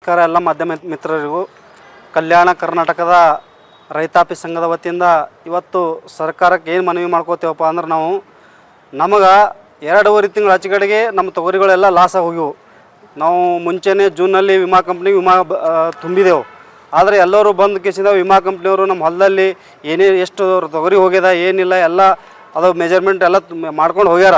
ನಮಸ್ಕಾರ ಎಲ್ಲ ಮಾಧ್ಯಮ ಮಿತ್ರರಿಗೂ. ಕಲ್ಯಾಣ ಕರ್ನಾಟಕದ ರೈತಾಪಿ ಸಂಘದ ವತಿಯಿಂದ ಇವತ್ತು ಸರ್ಕಾರಕ್ಕೆ ಏನು ಮನವಿ ಮಾಡ್ಕೋತೀವಪ್ಪ ಅಂದ್ರೆ ನಮಗೆ 2.5 ತಿಂಗಳ ಆಚೆಗಡೆಗೆ ನಮ್ಮ ತೊಗರಿಗಳೆಲ್ಲ ಲಾಸ್ ಹೋಗಿವು. ನಾವು ಮುಂಚೆನೇ ಜೂನಲ್ಲಿ ವಿಮಾ ತುಂಬಿದೆವು. ಆದರೆ ಎಲ್ಲರೂ ಬಂದು ಕೇಸಿದ ವಿಮಾ ಕಂಪ್ನಿಯವರು ನಮ್ಮ ಹೊಲದಲ್ಲಿ ಎಷ್ಟು ತೊಗರಿ ಹೋಗ್ಯದ ಏನಿಲ್ಲ ಎಲ್ಲ ಅದು ಮೆಜರ್ಮೆಂಟ್ ಎಲ್ಲ ಮಾಡ್ಕೊಂಡು ಹೋಗ್ಯಾರ.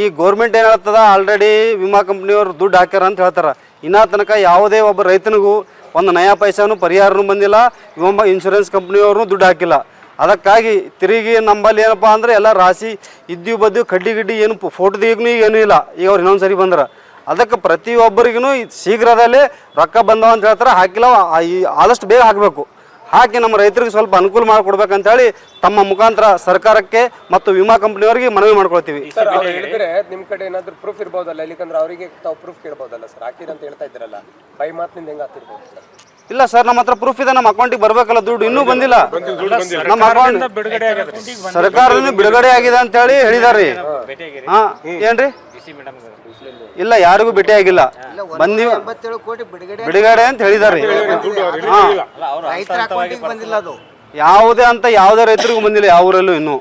ಈ ಗೌರ್ಮೆಂಟ್ ಏನು ಹೇಳ್ತದ, ಆಲ್ರೆಡಿ ವಿಮಾ ಕಂಪ್ನಿಯವರು ದುಡ್ಡು ಹಾಕ್ಯಾರ ಅಂತ ಹೇಳ್ತಾರೆ. ಇನ್ನೂ ತನಕ ಯಾವುದೇ ಒಬ್ಬ ರೈತನಿಗೂ ಒಂದು ನಯಾ ಪೈಸಾನು ಪರಿಹಾರನೂ ಬಂದಿಲ್ಲ, ವಿಮಾ ಇನ್ಶೂರೆನ್ಸ್ ಕಂಪ್ನಿಯವ್ರೂ ದುಡ್ಡು ಹಾಕಿಲ್ಲ. ಅದಕ್ಕಾಗಿ ತಿರುಗಿ ನಂಬಲ್ಲಿ ಏನಪ್ಪ ಅಂದರೆ ಎಲ್ಲ ರಾಶಿ ಇದ್ದೀವಿ ಬದ್ದು ಕಡ್ಡಿ ಗಿಡ್ಡಿ ಏನು ಫೋಟೋದಿಗೂ ಏನೂ ಇಲ್ಲ. ಈಗ ಅವ್ರು ಇನ್ನೊಂದು ಸರಿ ಬಂದ್ರೆ ಅದಕ್ಕೆ ಪ್ರತಿಯೊಬ್ಬರಿಗೂ ಶೀಘ್ರದಲ್ಲೇ ರೊಕ್ಕ ಬಂದವ ಅಂತ ಹೇಳ್ತಾರೆ. ಹಾಕಿಲ್ಲ, ಆದಷ್ಟು ಬೇಗ ಹಾಕಬೇಕು. ಹಾಕಿ ನಮ್ಮ ರೈತರಿಗೆ ಸ್ವಲ್ಪ ಅನುಕೂಲ ಮಾಡಿಕೊಡ್ಬೇಕಂತೇಳಿ ತಮ್ಮ ಮುಖಾಂತರ ಸರ್ಕಾರಕ್ಕೆ ಮತ್ತು ವಿಮಾ ಕಂಪ್ನಿಯವರಿಗೆ ಮನವಿ ಮಾಡ್ಕೊಳ್ತೀವಿ. ನಿಮ್ಮ ಕಡೆ ಏನಾದರೂ ಪ್ರೂಫ್ ಇರ್ಬೋದಲ್ಲ, ಇಲ್ಲಿಕಂದ್ರೆ ಅವರಿಗೆ ತಾವು ಪ್ರೂಫ್ ಕೇಳ್ಬೋದಲ್ಲ ಸರ್, ಹಾಕಿರ ಅಂತ ಹೇಳ್ತಾ ಇದ್ರಲ್ಲ, ಬೈ ಮಾತಿನಿಂದ ಹೆಂಗೆ ಆಗ್ತಿರ್ಬೋದು ಸರ್? ಇಲ್ಲ ಸರ್, ನಮ್ಮ ಹತ್ರ ಪ್ರೂಫ್ ಇದೆ. ನಮ್ಮ ಅಕೌಂಟಿಗೆ ಬರಬೇಕಲ್ಲ ದುಡ್ಡು, ಇನ್ನೂ ಬಂದಿಲ್ಲ. ನಮ್ಮ ಅಕೌಂಟ್ ಸರ್ಕಾರದಿಂದ ಬಿಡುಗಡೆ ಆಗಿದೆ ಅಂತೇಳಿ ಹೇಳಿದಾರೆ. ಹಾಂ, ಏನ್ರಿ? ಇಲ್ಲ, ಯಾರಿಗೂ ಭೇಟಿ ಆಗಿಲ್ಲ. ಬಂದಿವ ಬಿಡುಗಡೆ ಅಂತ ಹೇಳಿದಾರೆ. ಯಾವುದೇ ರೈತರಿಗೂ ಬಂದಿಲ್ಲ, ಯಾವ ಊರಲ್ಲೂ ಇನ್ನೂ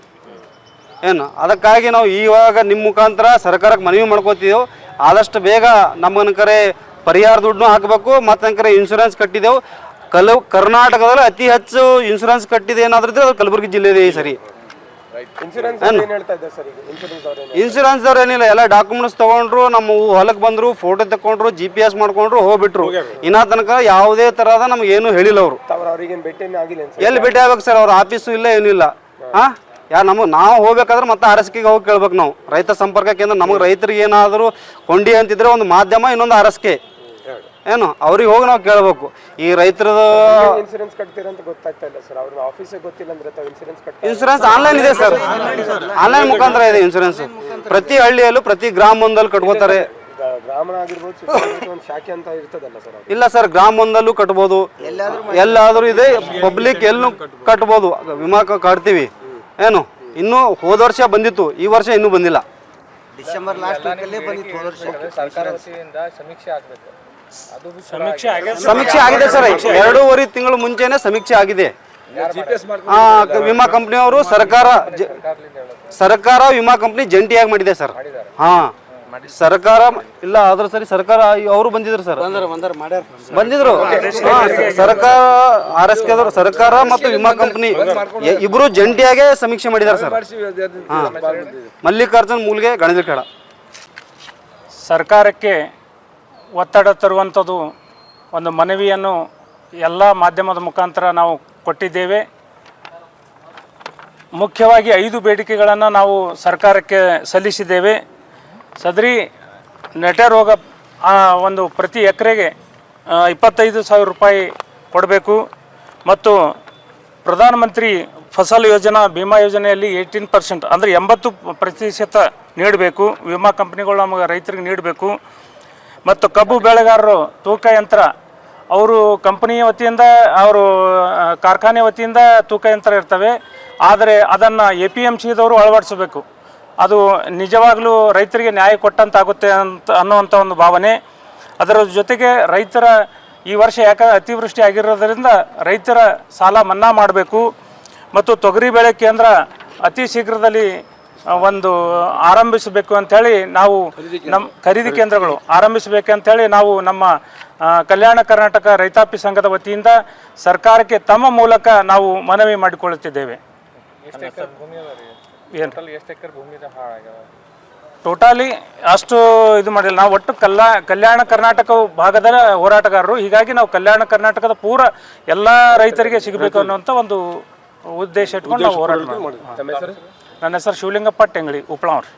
ಏನು. ಅದಕ್ಕಾಗಿ ನಾವು ಇವಾಗ ನಿಮ್ಮ ಮುಖಾಂತರ ಸರ್ಕಾರಕ್ಕೆ ಮನವಿ ಮಾಡ್ಕೋತಿದ್ದೆವು. ಆದಷ್ಟು ಬೇಗ ನಮ್ಮನಕರೆ ಪರಿಹಾರ ದುಡ್ಡು ಹಾಕಬೇಕು. ಮತ್ತು ನನ್ಕರೆ ಇನ್ಶೂರೆನ್ಸ್ ಕಟ್ಟಿದೆವು. ಕರ್ನಾಟಕದಲ್ಲಿ ಅತಿ ಹೆಚ್ಚು ಇನ್ಶೂರೆನ್ಸ್ ಕಟ್ಟಿದೆ ಏನಾದ್ರೂ ಇದ್ರೆ ಅದು ಕಲಬುರಗಿ ಜಿಲ್ಲೆ ಈ ಸರಿ. ಇನ್ಶೂರೆನ್ಸ್ ಅವ್ರು ಏನಿಲ್ಲ, ಎಲ್ಲ ಡಾಕ್ಯುಮೆಂಟ್ಸ್ ತಗೊಂಡ್ರು, ನಮ್ಮ ಹೊಲಕ್ಕೆ ಬಂದ್ರು, ಫೋಟೋ ತಕೊಂಡ್ರು, GPS ಮಾಡ್ಕೊಂಡ್ರು, ಹೋಗ್ಬಿಟ್ರು. ಇನ್ನ ತನಕ ಯಾವುದೇ ತರಹದ ನಮ್ಗೆ ಏನು ಹೇಳಿಲ್ಲ ಅವರು. ಎಲ್ಲಿ ಭೇಟಿ ಆಗ್ಬೇಕು ಸರ್? ಅವ್ರ ಆಫೀಸು ಇಲ್ಲ, ಏನಿಲ್ಲ. ನಾವು ಹೋಗ್ಬೇಕಾದ್ರೆ ಮತ್ತೆ RSKಗೆ ಹೋಗಿ ಕೇಳ್ಬೇಕು. ನಾವು ರೈತ ಸಂಪರ್ಕ ಕೇಂದ್ರ, ನಮಗೆ ರೈತರಿಗೆ ಏನಾದರೂ ಕೊಂಡಿ ಅಂತಿದ್ರೆ ಒಂದು ಮಾಧ್ಯಮ, ಇನ್ನೊಂದು RSK ಏನು, ಅವ್ರಿಗೆ ಹೋಗಿ ನಾವು ಕೇಳಬೇಕು. ಈ ರೈತರದು ಇನ್ಶೂರೆನ್ಸ್ ಕಟ್ತೀರ ಅಂತ ಗೊತ್ತಾಗ್ತಾ ಇಲ್ಲ ಸರ್, ಅವ್ರ ಆಫೀಸಿಗೆ ಗೊತ್ತಿಲ್ಲ ಅಂದ್ರೆ ಇನ್ಶೂರೆನ್ಸ್ ಆನ್ಲೈನ್ ಇದೆ ಸರ್, ಆನ್ಲೈನ್ ಮುಖಾಂತರ ಇದೆ ಇನ್ಶೂರೆನ್ಸ್. ಪ್ರತಿ ಹಳ್ಳಿಯಲ್ಲೂ ಪ್ರತಿ ಗ್ರಾಮವೊಂದಲ್ಲಿ ಕಟ್ಕೋತಾರೆ. ಗ್ರಾಮ ಆಗಿರ್ಬೋದು, ಒಂದು ಶಾಖೆ ಅಂತ ಇರ್ತದಲ್ಲ ಸರ್? ಇಲ್ಲ ಸರ್, ಗ್ರಾಮವೊಂದಲ್ಲೂ ಕಟ್ಬೋದು, ಎಲ್ಲಾದರೂ ಇದೆ. ಪಬ್ಲಿಕ್ ಎಲ್ಲೂ ಕಟ್ಬೋದು. ವಿಮಾ ಕಟ್ತೀವಿ ಏನು. ಇನ್ನೂ ಹೋದ ವರ್ಷ ಬಂದಿತ್ತು, ಈ ವರ್ಷ ಇನ್ನೂ ಬಂದಿಲ್ಲ. ಡಿಸೆಂಬರ್ ಲಾಸ್ಟ್ ವೀಕಲ್ಲೇ ಬಂದಿತ್ತು ಹೋದ ವರ್ಷ. ಸರ್ಕಾರ ವತಿಯಿಂದ ಸಮೀಕ್ಷೆ ಆಗಬೇಕು. ಸಮೀಕ್ಷೆ ಆಗಿದೆ ಸರ್, 2.5 ತಿಂಗಳು ಮುಂಚೆನೆ ಸಮೀಕ್ಷೆ ಆಗಿದೆ. ವಿಮಾ ಕಂಪ್ನಿಯವರು ಸರ್ಕಾರ ವಿಮಾ ಕಂಪ್ನಿ ಜಂಟಿಯಾಗಿ ಮಾಡಿದೆ ಸರ್. ಸರ್ಕಾರ ಇಲ್ಲ ಆದ್ರೂ ಸರಿ, ಸರ್ಕಾರ ಅವರು ಬಂದಿದ್ರು ಸರ್, ಬಂದಿದ್ರು. ಸರ್ಕಾರ RSK ಸರ್ಕಾರ ಮತ್ತು ವಿಮಾ ಕಂಪ್ನಿ ಇಬ್ರು ಜಂಟಿಯಾಗೆ ಸಮೀಕ್ಷೆ ಮಾಡಿದ್ದಾರೆ ಸರ್. ಮಲ್ಲಿಕಾರ್ಜುನ್ ಮೂಲ್ಗೆ, ಗಣೇಶ. ಸರ್ಕಾರಕ್ಕೆ ಒತ್ತಡ ತರುವಂಥದ್ದು ಒಂದು ಮನವಿಯನ್ನು ಎಲ್ಲ ಮಾಧ್ಯಮದ ಮುಖಾಂತರ ನಾವು ಕೊಟ್ಟಿದ್ದೇವೆ. ಮುಖ್ಯವಾಗಿ 5 ಬೇಡಿಕೆಗಳನ್ನು ನಾವು ಸರ್ಕಾರಕ್ಕೆ ಸಲ್ಲಿಸಿದ್ದೇವೆ. ಸದರಿ ನೆಟೆ ರೋಗ ಒಂದು ಪ್ರತಿ ಎಕರೆಗೆ 25,000 ರೂಪಾಯಿ ಕೊಡಬೇಕು. ಮತ್ತು ಪ್ರಧಾನಮಂತ್ರಿ ಫಸಲ್ ಯೋಜನಾ ವಿಮಾ ಯೋಜನೆಯಲ್ಲಿ 18% ಅಂದರೆ 80% ನೀಡಬೇಕು. ವಿಮಾ ಕಂಪ್ನಿಗಳು ನಮಗೆ ರೈತರಿಗೆ ನೀಡಬೇಕು. ಮತ್ತು ಕಬ್ಬು ಬೆಳೆಗಾರರು ತೂಕ ಯಂತ್ರ, ಅವರು ಕಂಪನಿಯ ವತಿಯಿಂದ, ಅವರು ಕಾರ್ಖಾನೆ ವತಿಯಿಂದ ತೂಕ ಯಂತ್ರ ಇರ್ತವೆ, ಆದರೆ ಅದನ್ನು APMCದವರು ಅಳವಡಿಸಬೇಕು. ಅದು ನಿಜವಾಗಲೂ ರೈತರಿಗೆ ನ್ಯಾಯ ಕೊಟ್ಟಂತಾಗುತ್ತೆ ಅನ್ನುವಂಥ ಒಂದು ಭಾವನೆ. ಅದರ ಜೊತೆಗೆ ರೈತರ ಈ ವರ್ಷ ಅತಿವೃಷ್ಟಿ ಆಗಿರೋದರಿಂದ ರೈತರ ಸಾಲ ಮನ್ನಾ ಮಾಡಬೇಕು. ಮತ್ತು ತೊಗರಿ ಬೆಳೆ ಕೇಂದ್ರ ಅತಿ ಶೀಘ್ರದಲ್ಲಿ ಒಂದು ಆರಂಭಿಸಬೇಕು ಅಂಥೇಳಿ ನಾವು ನಮ್ಮ ಖರೀದಿ ಕೇಂದ್ರಗಳು ಆರಂಭಿಸಬೇಕಂತೇಳಿ ನಾವು ನಮ್ಮ ಕಲ್ಯಾಣ ಕರ್ನಾಟಕ ರೈತಾಪಿ ಸಂಘದ ವತಿಯಿಂದ ಸರ್ಕಾರಕ್ಕೆ ತಮ್ಮ ಮೂಲಕ ನಾವು ಮನವಿ ಮಾಡಿಕೊಳ್ಳುತ್ತಿದ್ದೇವೆ. ಟೋಟಲಿ ಅಷ್ಟು ಇದು ಮಾಡಿಲ್ಲ. ನಾವು ಒಟ್ಟು ಕಲ್ಯಾಣ ಕರ್ನಾಟಕ ಭಾಗದ ಹೋರಾಟಗಾರರು, ಹೀಗಾಗಿ ನಾವು ಕಲ್ಯಾಣ ಕರ್ನಾಟಕದ ಪೂರ ಎಲ್ಲ ರೈತರಿಗೆ ಸಿಗಬೇಕು ಅನ್ನುವಂಥ ಒಂದು ಉದ್ದೇಶ ಇಟ್ಕೊಂಡು ನಾವು ಹೋರಾಟ ಮಾಡಿದ್ವಿ. ನನ್ನ ಹೆಸರು ಶಿವಲಿಂಗಪ್ಪ ಟೆಂಗಳಿ, ಉಪ್ಪಳಾವ್ರಿ.